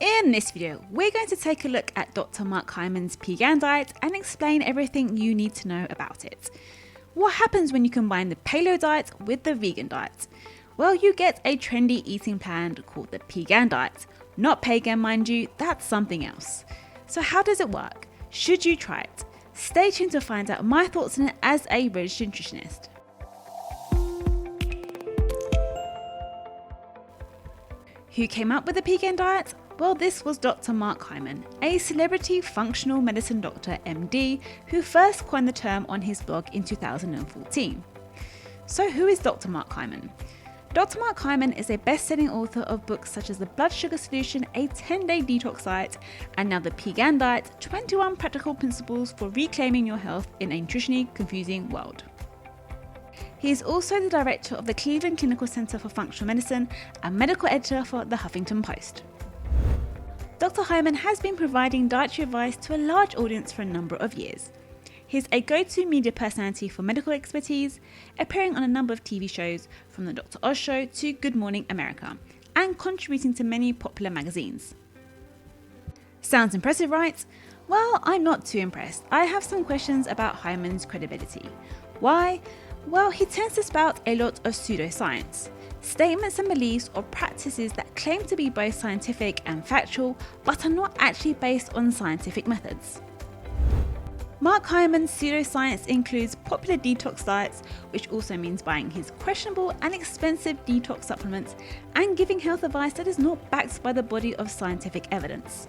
In this video, we're going to take a look at Dr. Mark Hyman's Pegan diet and explain everything you need to know about it. What happens when you combine the paleo diet with the vegan diet? Well, you get a trendy eating plan called the Pegan diet. Not pagan, mind you, that's something else. So how does it work? Should you try it? Stay tuned to find out my thoughts on it as a registered nutritionist. Who came up with the Pegan diet? Well, this was Dr. Mark Hyman, a celebrity functional medicine doctor, MD, who first coined the term on his blog in 2014. So who is Dr. Mark Hyman? Dr. Mark Hyman is a best-selling author of books such as The Blood Sugar Solution, a 10-day detox diet, and now the Pegan diet, 21 practical principles for reclaiming your health in a nutritionally confusing world. He is also the director of the Cleveland Clinical Center for Functional Medicine and medical editor for The Huffington Post. Dr. Hyman has been providing dietary advice to a large audience for a number of years. He's a go-to media personality for medical expertise, appearing on a number of TV shows from The Dr. Oz Show to Good Morning America, and contributing to many popular magazines. Sounds impressive, right? Well, I'm not too impressed. I have some questions about Hyman's credibility. Why? Well, he tends to spout a lot of pseudoscience, statements and beliefs or practices that claim to be both scientific and factual, but are not actually based on scientific methods. Mark Hyman's pseudoscience includes popular detox diets, which also means buying his questionable and expensive detox supplements and giving health advice that is not backed by the body of scientific evidence.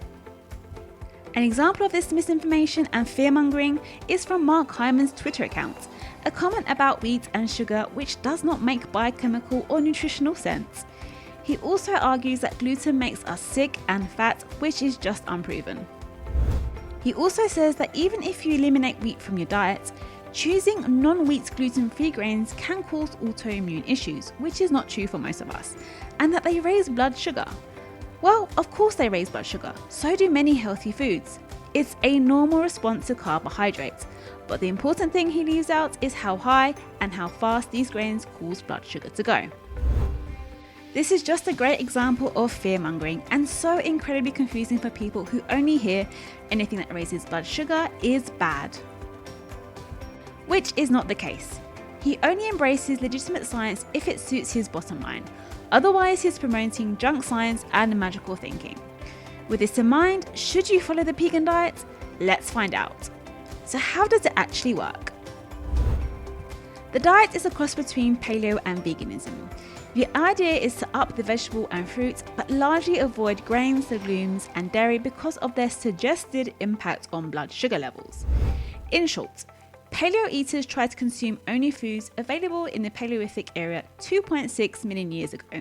An example of this misinformation and fear-mongering is from Mark Hyman's Twitter account, a comment about wheat and sugar which does not make biochemical or nutritional sense. He also argues that gluten makes us sick and fat, which is just unproven. He also says that even if you eliminate wheat from your diet, choosing non-wheat gluten-free grains can cause autoimmune issues, which is not true for most of us, and that they raise blood sugar. Well, of course they raise blood sugar, so do many healthy foods. It's a normal response to carbohydrates, but the important thing he leaves out is how high and how fast these grains cause blood sugar to go. This is just a great example of fear-mongering and so incredibly confusing for people who only hear anything that raises blood sugar is bad. Which is not the case. He only embraces legitimate science if it suits his bottom line. Otherwise, he's promoting junk science and magical thinking. With this in mind, should you follow the Pegan diet? Let's find out. So how does it actually work? The diet is a cross between paleo and veganism. The idea is to up the vegetable and fruit, but largely avoid grains, legumes, and dairy because of their suggested impact on blood sugar levels. In short, paleo eaters try to consume only foods available in the Paleolithic era 2.6 million years ago.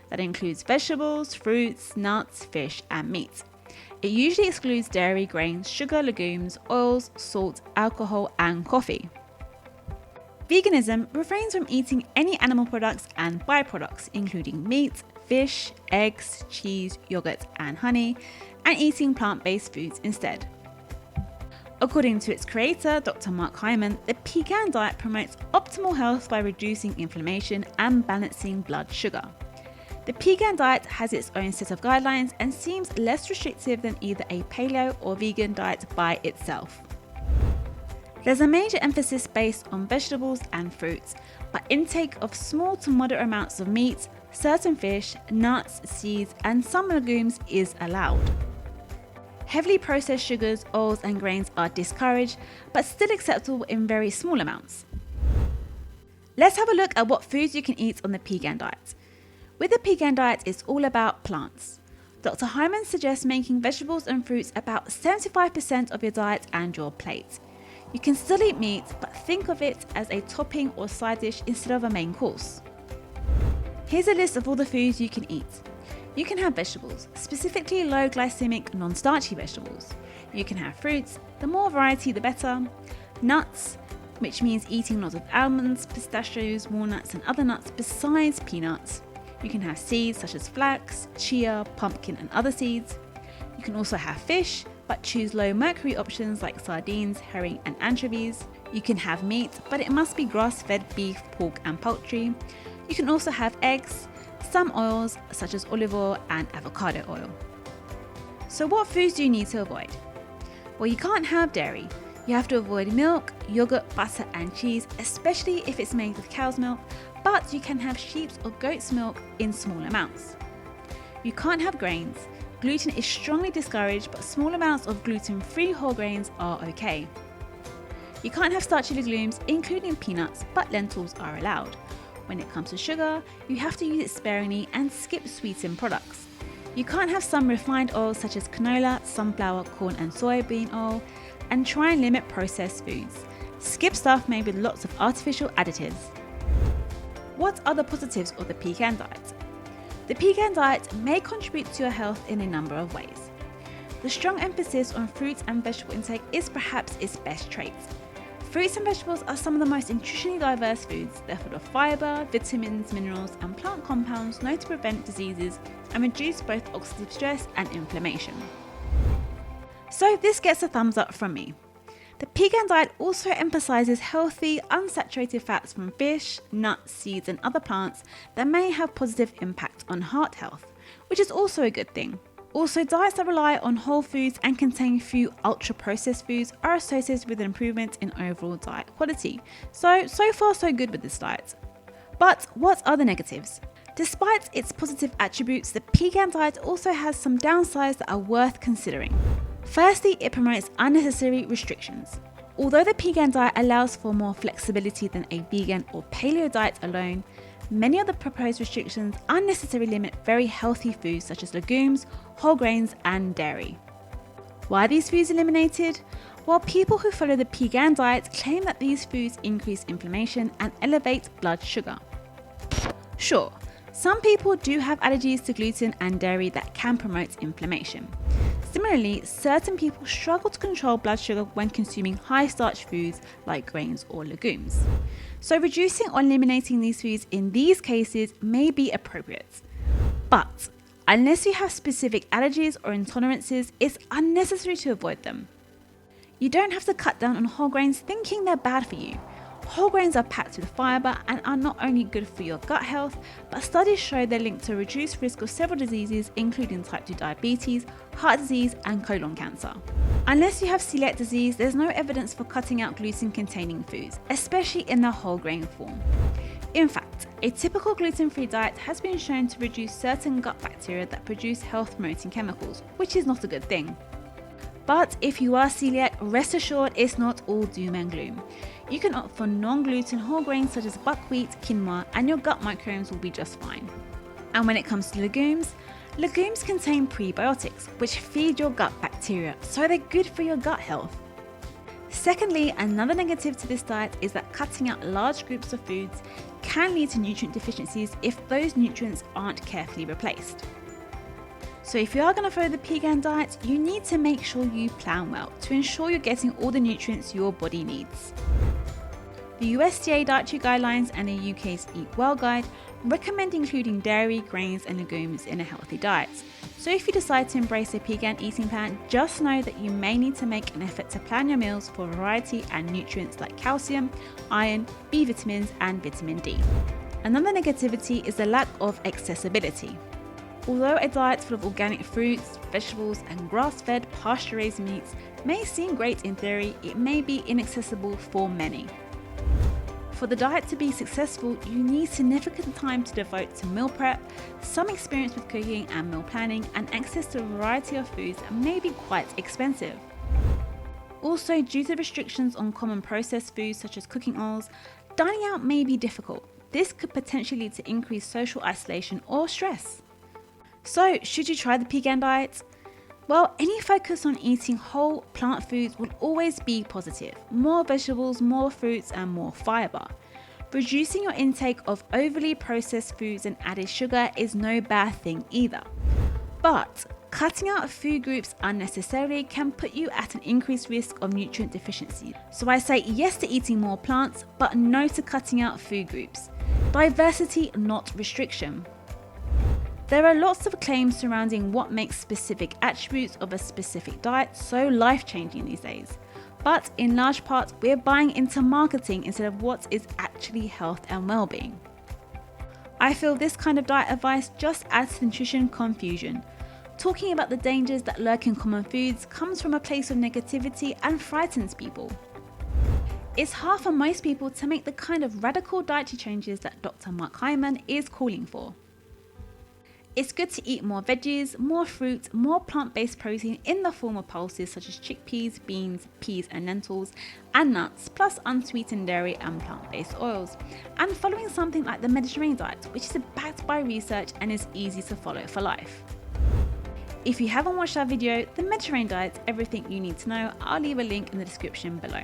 That includes vegetables, fruits, nuts, fish, and meat. It usually excludes dairy, grains, sugar, legumes, oils, salt, alcohol, and coffee. Veganism refrains from eating any animal products and byproducts, including meat, fish, eggs, cheese, yogurt, and honey, and eating plant-based foods instead. According to its creator, Dr. Mark Hyman, the Pegan diet promotes optimal health by reducing inflammation and balancing blood sugar. The Pegan diet has its own set of guidelines and seems less restrictive than either a paleo or vegan diet by itself. There's a major emphasis based on vegetables and fruits, but intake of small to moderate amounts of meat, certain fish, nuts, seeds, and some legumes is allowed. Heavily processed sugars, oils, and grains are discouraged, but still acceptable in very small amounts. Let's have a look at what foods you can eat on the Pegan diet. With the Pegan diet, it's all about plants. Dr. Hyman suggests making vegetables and fruits about 75% of your diet and your plate. You can still eat meat, but think of it as a topping or side dish instead of a main course. Here's a list of all the foods you can eat. You can have vegetables, specifically low glycemic, non-starchy vegetables. You can have fruits, the more variety the better. Nuts, which means eating lots of almonds, pistachios, walnuts, and other nuts besides peanuts. You can have seeds such as flax, chia, pumpkin, and other seeds. You can also have fish, but choose low mercury options like sardines, herring, and anchovies. You can have meat, but it must be grass-fed beef, pork, and poultry. You can also have eggs, some oils such as olive oil and avocado oil. So what foods do you need to avoid? Well, you can't have dairy. You have to avoid milk, yogurt, butter and cheese, especially if it's made with cow's milk, but you can have sheep's or goat's milk in small amounts. You can't have grains. Gluten is strongly discouraged, but small amounts of gluten-free whole grains are okay. You can't have starchy legumes, including peanuts, but lentils are allowed. When it comes to sugar, you have to use it sparingly and skip sweetened products. You can't have some refined oils such as canola, sunflower, corn and soybean oil, and try and limit processed foods. Skip stuff made with lots of artificial additives. What are the positives of the Pegan diet? The Pegan diet may contribute to your health in a number of ways. The strong emphasis on fruits and vegetable intake is perhaps its best trait. Fruits and vegetables are some of the most nutritionally diverse foods. They're full of fibre, vitamins, minerals and plant compounds known to prevent diseases and reduce both oxidative stress and inflammation. So this gets a thumbs up from me. The Pegan diet also emphasises healthy, unsaturated fats from fish, nuts, seeds and other plants that may have positive impact on heart health, which is also a good thing. Also, diets that rely on whole foods and contain few ultra-processed foods are associated with an improvement in overall diet quality. So far so good with this diet. But what are the negatives? Despite its positive attributes, the Pegan diet also has some downsides that are worth considering. Firstly, it promotes unnecessary restrictions. Although the Pegan diet allows for more flexibility than a vegan or paleo diet alone, many of the proposed restrictions unnecessarily limit very healthy foods such as legumes, whole grains and dairy. Why are these foods eliminated? Well, people who follow the Pegan diet claim that these foods increase inflammation and elevate blood sugar. Sure, some people do have allergies to gluten and dairy that can promote inflammation. Similarly, certain people struggle to control blood sugar when consuming high starch foods like grains or legumes. So reducing or eliminating these foods in these cases may be appropriate. But unless you have specific allergies or intolerances, it's unnecessary to avoid them. You don't have to cut down on whole grains thinking they're bad for you. Whole grains are packed with fibre and are not only good for your gut health, but studies show they're linked to a reduced risk of several diseases including type 2 diabetes, heart disease and colon cancer. Unless you have celiac disease, there's no evidence for cutting out gluten-containing foods, especially in their whole grain form. In fact, a typical gluten-free diet has been shown to reduce certain gut bacteria that produce health-promoting chemicals, which is not a good thing. But if you are celiac, rest assured it's not all doom and gloom. You can opt for non-gluten whole grains such as buckwheat, quinoa, and your gut microbes will be just fine. And when it comes to legumes contain prebiotics, which feed your gut bacteria, so they're good for your gut health. Secondly, another negative to this diet is that cutting out large groups of foods can lead to nutrient deficiencies if those nutrients aren't carefully replaced. So if you are going to follow the Pegan diet, you need to make sure you plan well to ensure you're getting all the nutrients your body needs. The USDA dietary guidelines and the UK's Eat Well guide recommend including dairy, grains and legumes in a healthy diet. So if you decide to embrace a Pegan eating plan, just know that you may need to make an effort to plan your meals for variety and nutrients like calcium, iron, B vitamins and vitamin D. Another negativity is the lack of accessibility. Although a diet full of organic fruits, vegetables and grass-fed pasture-raised meats may seem great in theory, it may be inaccessible for many. For the diet to be successful, you need significant time to devote to meal prep, some experience with cooking and meal planning, and access to a variety of foods that may be quite expensive. Also, due to restrictions on common processed foods such as cooking oils, dining out may be difficult. This could potentially lead to increased social isolation or stress. So, should you try the Pegan diet? Well, any focus on eating whole plant foods will always be positive. More vegetables, more fruits and more fibre. Reducing your intake of overly processed foods and added sugar is no bad thing either. But cutting out food groups unnecessarily can put you at an increased risk of nutrient deficiency. So I say yes to eating more plants, but no to cutting out food groups. Diversity, not restriction. There are lots of claims surrounding what makes specific attributes of a specific diet so life-changing these days. But in large part, we're buying into marketing instead of what is actually health and well-being. I feel this kind of diet advice just adds to nutrition confusion. Talking about the dangers that lurk in common foods comes from a place of negativity and frightens people. It's hard for most people to make the kind of radical dietary changes that Dr. Mark Hyman is calling for. It's good to eat more veggies, more fruit, more plant-based protein in the form of pulses such as chickpeas, beans, peas and lentils, and nuts, plus unsweetened dairy and plant-based oils. And following something like the Mediterranean diet, which is backed by research and is easy to follow for life. If you haven't watched our video, The Mediterranean Diet, Everything You Need to Know, I'll leave a link in the description below.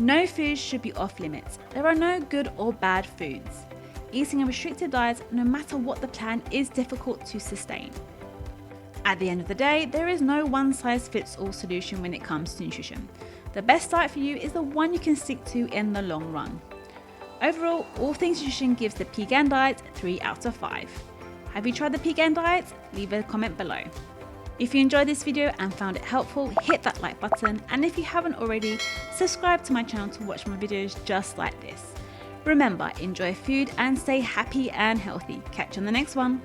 No food should be off limits. There are no good or bad foods. Eating a restricted diet, no matter what the plan, is difficult to sustain. At the end of the day, there is no one-size-fits-all solution when it comes to nutrition. The best diet for you is the one you can stick to in the long run. Overall, All Things Nutrition gives the Pegan diet 3 out of 5. Have you tried the Pegan diet? Leave a comment below. If you enjoyed this video and found it helpful, hit that like button, and if you haven't already, subscribe to my channel to watch more videos just like this. Remember, enjoy food and stay happy and healthy. Catch you on the next one.